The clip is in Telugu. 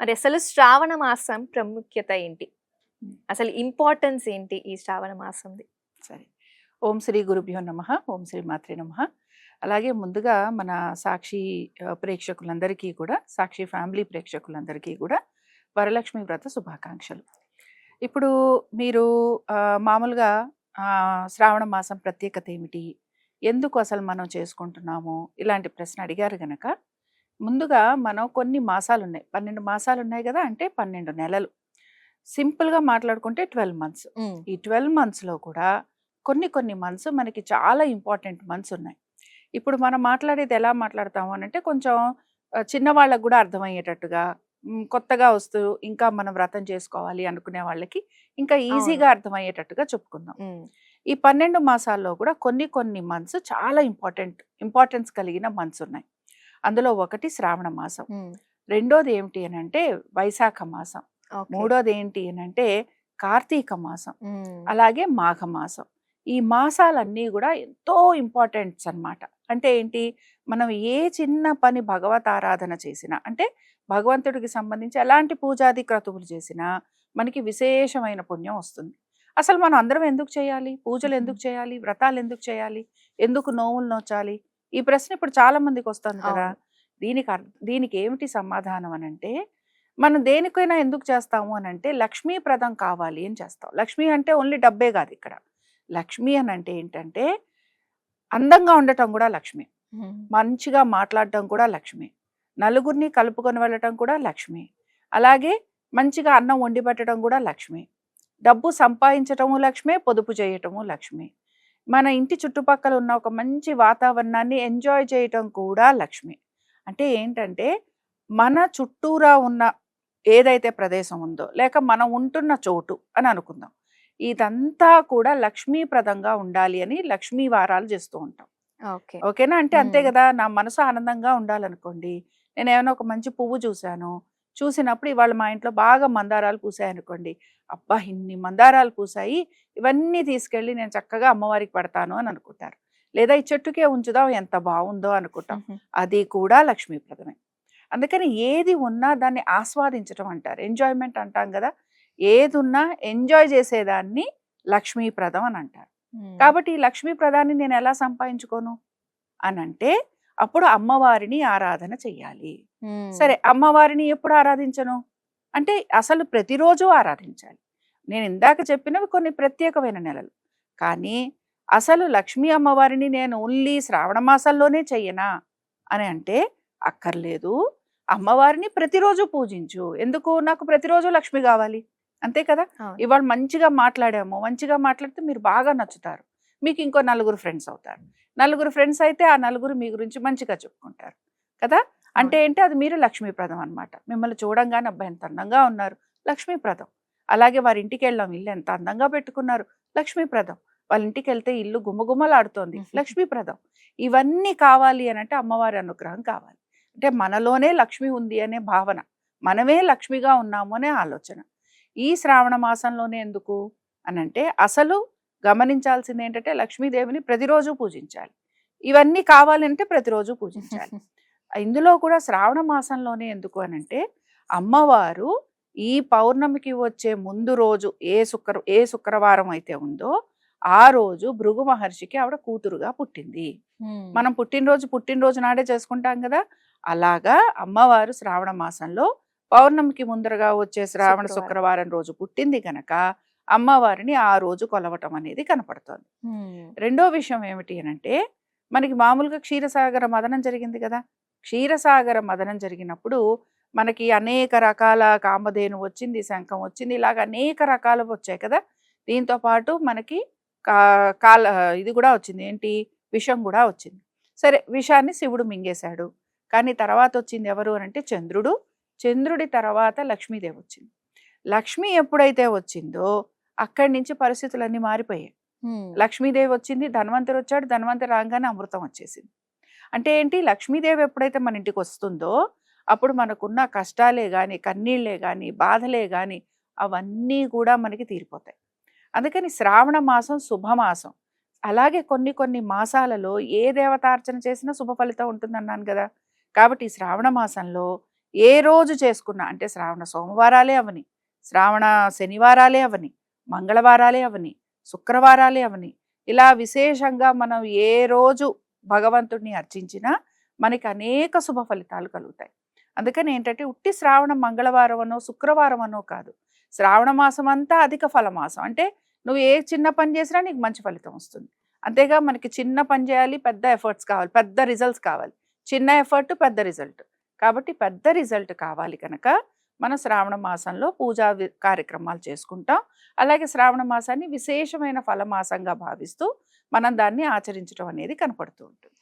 మరి అసలు శ్రావణ మాసం ప్రాముఖ్యత ఏంటి? హ్మ్. అసలు ఇంపార్టెన్స్ ఏంటి ఈ శ్రావణ మాసంది? సరే. ఓం శ్రీ గురుభ్యో నమః. ఓం శ్రీ మాత్రే నమః. అలాగే ముందుగా మన సాక్షి ప్రేక్షకులందరికీ కూడా, సాక్షి ఫ్యామిలీ ప్రేక్షకులందరికీ కూడా వరలక్ష్మి వ్రత శుభాకాంక్షలు. ఇప్పుడు మీరు మామూలుగా శ్రావణ మాసం ప్రత్యేకత ఏమిటి? ఎందుకు అసలు మనం చేసుకుంటున్నాము? ఇలాంటి ప్రశ్న అడిగారు గనక, ముందుగా మనం కొన్ని మాసాలున్నాయి. 12 మాసాలున్నాయి గదా! అంటే 12 నెలలు. సింపుల్‌గా మాట్లాడుకుంటే 12 మంత్స్. హ్మ్. ఈ 12 మంత్స్‌లో కూడా కొన్ని మంత్స్ మనకి చాలా ఇంపార్టెంట్ మంత్స్ ఉన్నాయి. ఇప్పుడు మనం మాట్లాడేది ఎలా మాట్లాడతాము అనంటే కొంచెం చిన్నవాళ్ళకి గూడా అర్థమయ్యేటట్టుగా, కొత్తగా వస్తూ ఇంకా మనం వ్రతం చేసుకోవాలి అనుకునే వాళ్ళకి ఇంకా అవును. ఈజీగా అర్థమయ్యేటట్టుగా చెప్పుకుందాం. హ్మ్. ఈ 12 మాసాల్లో కూడా కొన్ని మంత్స్ చాలా ఇంపార్టెన్స్ కలిగిన మంత్స్ ఉన్నాయి. అందులో ఒకటి శ్రావణ మాసం. హ్మ్. రెండోది ఏమిటి అనంటే వైశాఖ మాసం. ఓకే. మూడోది ఏంటి అనంటే కార్తీక మాసం. హ్మ్. అలాగే మాఘమాసం. ఈ మాసాలన్నీ గూడా ఎంతో ఇంపార్టెంట్స్ అన్నమాట. అంటే ఏంటి? మనం ఏ చిన్న పని భగవత్ ఆరాధన చేసినా, అంటే భగవంతుడికి సంబంధించి ఎలాంటి పూజాది క్రతువులు చేసినా మనకి విశేషమైన పుణ్యం వస్తుంది. అసలు మనం అందరం ఎందుకు చేయాలి? పూజలు ఎందుకు చేయాలి? వ్రతాలు ఎందుకు చేయాలి? ఎందుకు నోములు నోచాలి? ఈ ప్రశ్న ఇప్పుడు చాలా మందికొస్తుంది కదా! అవును. దీనికి ఏమిటి సమాధానం అనంటే, మనం దేనికైనా ఎందుకు చేస్తాము అనంటే లక్ష్మీప్రదం కావాలి అని చేస్తాం. లక్ష్మి అంటే ఓన్లీ డబ్బే కాదు ఇక్కడ. లక్ష్మి అనంటే ఏంటంటే అందంగా ఉండటం కూడా లక్ష్మి. హ్మ్. మంచిగా మాట్లాడటం కూడా లక్ష్మి. నలుగురిని కలుపుకొని వెళ్ళటం కూడా లక్ష్మి. అలాగే మంచిగా అన్నం వండి పెట్టడం కూడా లక్ష్మి. డబ్బు సంపాదించటము లక్ష్మే, పొదుపు చేయటము లక్ష్మి. మన ఇంటి చుట్టుపక్కల ఉన్న ఒక మంచి వాతావరణాన్ని ఎంజాయ్ చేయటం కూడా లక్ష్మి. అంటే ఏంటంటే మన చుట్టూరా ఉన్న ఏదైతే ప్రదేశం ఉందో, లేక మనం ఉంటున్న చోటు అని అనుకుందాం. ఇదంతా కూడా లక్ష్మీప్రదంగా ఉండాలి అని లక్ష్మీ వారాలు చేస్తూ ఉంటాం. ఓకే. ఓకేనా? అంటే అంతే హ్మ్. గదా! నా మనసు ఆనందంగా ఉండాలనుకోండి. నేనేమైనా ఒక మంచి పువ్వు చూసాను. చూసినప్పుడు ఇవాళ మా ఇంట్లో బాగా మందారాలు పూసాయనుకోండి. అబ్బా! ఇన్ని మందారాలు పూసాయి. ఇవన్నీ తీసుకెళ్ళి నేను చక్కగా అమ్మవారికి పెడతాను అని అనుకుంటారు. లేదా ఈ చెట్టుకే ఉంచుదాం ఎంత బావుందో అనుకుంటాం. హుహు. అది కూడా లక్ష్మీప్రదమే. అందుకని ఏది ఉన్నా దాన్ని ఆస్వాదించటం అంటారు. ఎంజాయ్‌మెంట్ అంటాం గదా! ఏదున్నా ఎంజాయ్ చేసేదాన్ని లక్ష్మీప్రదం అని అంటారు. హ్మ్. కాబట్టి ఈ లక్ష్మీప్రదాన్ని నేనెలా సంపాదించుకోను అనంటే, అప్పుడు అమ్మవారిని ఆరాధన చెయ్యాలి. హ్మ్. సరే అమ్మవారిని ఎప్పుడు ఆరాధించను? అంటే అసలు ప్రతిరోజు ఆరాధించాలి. నేను ఇందాక చెప్పినవి కొన్ని ప్రత్యేకమైన నెలలు. కానీ అసలు లక్ష్మీ అమ్మవారిని నేను ఓన్లీ శ్రావణ మాసంలోనే చెయ్యనా అని అంటే అక్కర్లేదు. అమ్మవారిని ప్రతిరోజు పూజించు. ఎందుకు? నాకు ప్రతిరోజు లక్ష్మి గావాలి. అంతే కదా! అవును. ఇవాళ మంచిగా మాట్లాడాము. మంచిగా మాట్లాడితే మీరు బాగా నచ్చుతారు. మీకు ఇంకో నలుగురు ఫ్రెండ్స్ అవుతారు. నలుగురు ఫ్రెండ్స్ అయితే ఆ నలుగురు మీ గురించి మంచిగా చెప్పుకుంటారు. కదా! అంటే అవును. ఏంటి? అది మీరు లక్ష్మీప్రదం అన్నమాట. మిమ్మల్ని చూడంగానే అబ్బా! ఎంత అందంగా ఉన్నారు. లక్ష్మీప్రదం. అలాగే వారి ఇంటికెళ్ళాం. ఇల్లు ఎంత అందంగా పెట్టుకున్నారు. లక్ష్మీప్రదం. వాళ్ళ ఇంటికెళ్తే ఇల్లు గుమగుమలాడుతోంది. లక్ష్మీప్రదం. ఇవన్నీ కావాలి అనంటే అమ్మవారి అనుగ్రహం కావాలి. అంటే మనలోనే లక్ష్మి ఉంది అనే భావన. మనమే లక్ష్మిగా ఉన్నాము అనే ఆలోచన. ఈ శ్రావణ మాసంలోనే ఎందుకు అనంటే అసలు గమనించాల్సింది ఏంటంటే లక్ష్మీదేవిని ప్రతిరోజు పూజించాలి. ఇవన్నీ కావాలంటే ప్రతిరోజు పూజించాలి. ఇందులో కూడా శ్రావణ మాసంలోనే ఎందుకు అనంటే అమ్మవారు ఈ పౌర్ణమికి వచ్చే ముందు రోజు ఏ శుక్రవారం అయితే ఉందో ఆ రోజు భృగు మహర్షికి ఆవిడ కూతురుగా పుట్టింది. హ్మ్. మనం పుట్టినరోజు నాడే చేసుకుంటాం కదా! అలాగా అమ్మవారు శ్రావణ మాసంలో పౌర్ణమికి ముందరగా వచ్చే శ్రావణ శుక్రవారం. శుక్రవారం రోజు పుట్టింది గనక అమ్మవారిని ఆ రోజు కొలవటం అనేది కనపడుతోంది. హ్మ్. రెండో విషయం ఏమిటి అనంటే మనకి మామూలుగా క్షీరసాగర మదనం జరిగింది కదా! క్షీరసాగర మదనం జరిగినప్పుడు మనకి అనేక రకాల కామధేను వచ్చింది, శంఖం వచ్చింది. ఇలాగ అనేక రకాలవి వచ్చాయి కదా! దీంతో పాటు మనకి కా కాల ఇది కూడా వచ్చింది. ఏంటి? విషం కూడా వచ్చింది. సరే విషాన్ని శివుడు మింగేశాడు. కానీ తర్వాత వచ్చింది ఎవరు అనంటే చంద్రుడు. చంద్రుడి తర్వాత లక్ష్మీదేవి వచ్చింది. లక్ష్మి ఎప్పుడైతే వచ్చిందో అక్కడి నుంచి పరిస్థితులన్నీ మారిపోయాయి. హ్మ్. లక్ష్మీదేవి వచ్చింది, ధన్వంతరి వచ్చాడు. ధన్వంతరి రాగానే అమృతం వచ్చేసింది. అంటే ఏంటి? లక్ష్మీదేవి ఎప్పుడైతే మన ఇంటికి వస్తుందో అప్పుడు మనకున్న కష్టాలే గాని, కన్నీళ్ళే గాని, బాధలే గాని అవన్నీ కూడా మనకి తీరిపోతాయి. అందుకని శ్రావణ మాసం శుభమాసం. అలాగే కొన్ని మాసాలలో ఏ దేవతార్చన చేసినా శుభ ఫలితం ఉంటుందన్నాను గదా! కాబట్టి ఈ శ్రావణ మాసంలో ఏ రోజు చేసుకున్నా అంటే శ్రావణ సోమవారాలే అవని, శ్రావణ శనివారాలే అవని, మంగళవారాలే అవని, శుక్రవారాలే అవని, ఇలా విశేషంగా మనం ఏ రోజు భగవంతుడిని అర్చించినా మనకి అనేక శుభ ఫలితాలు కలుగుతాయి. అందుకని ఏంటంటే ఉట్టి శ్రావణ మంగళవారం అనో శుక్రవారం అనో కాదు, శ్రావణ మాసం అంతా అధిక ఫలమాసం. అంటే నువ్వు ఏ చిన్న పని చేసినా నీకు మంచి ఫలితం వస్తుంది. అంతేగా మనకి చిన్న పని చేయాలి, పెద్ద ఎఫర్ట్స్ కావాలి, పెద్ద రిజల్ట్స్ కావాలి. చిన్న ఎఫర్ట్ పెద్ద రిజల్ట్. కాబట్టి పెద్ద రిజల్ట్ కావాలి కనుక మనం శ్రావణ మాసంలో పూజా కార్యక్రమాలు చేసుకుంటాం. అలాగే శ్రావణ మాసాన్ని విశేషమైన ఫలమాసంగా భావిస్తూ మనం దాన్ని ఆచరించడం అనేది కనపడుతూ ఉంటుంది.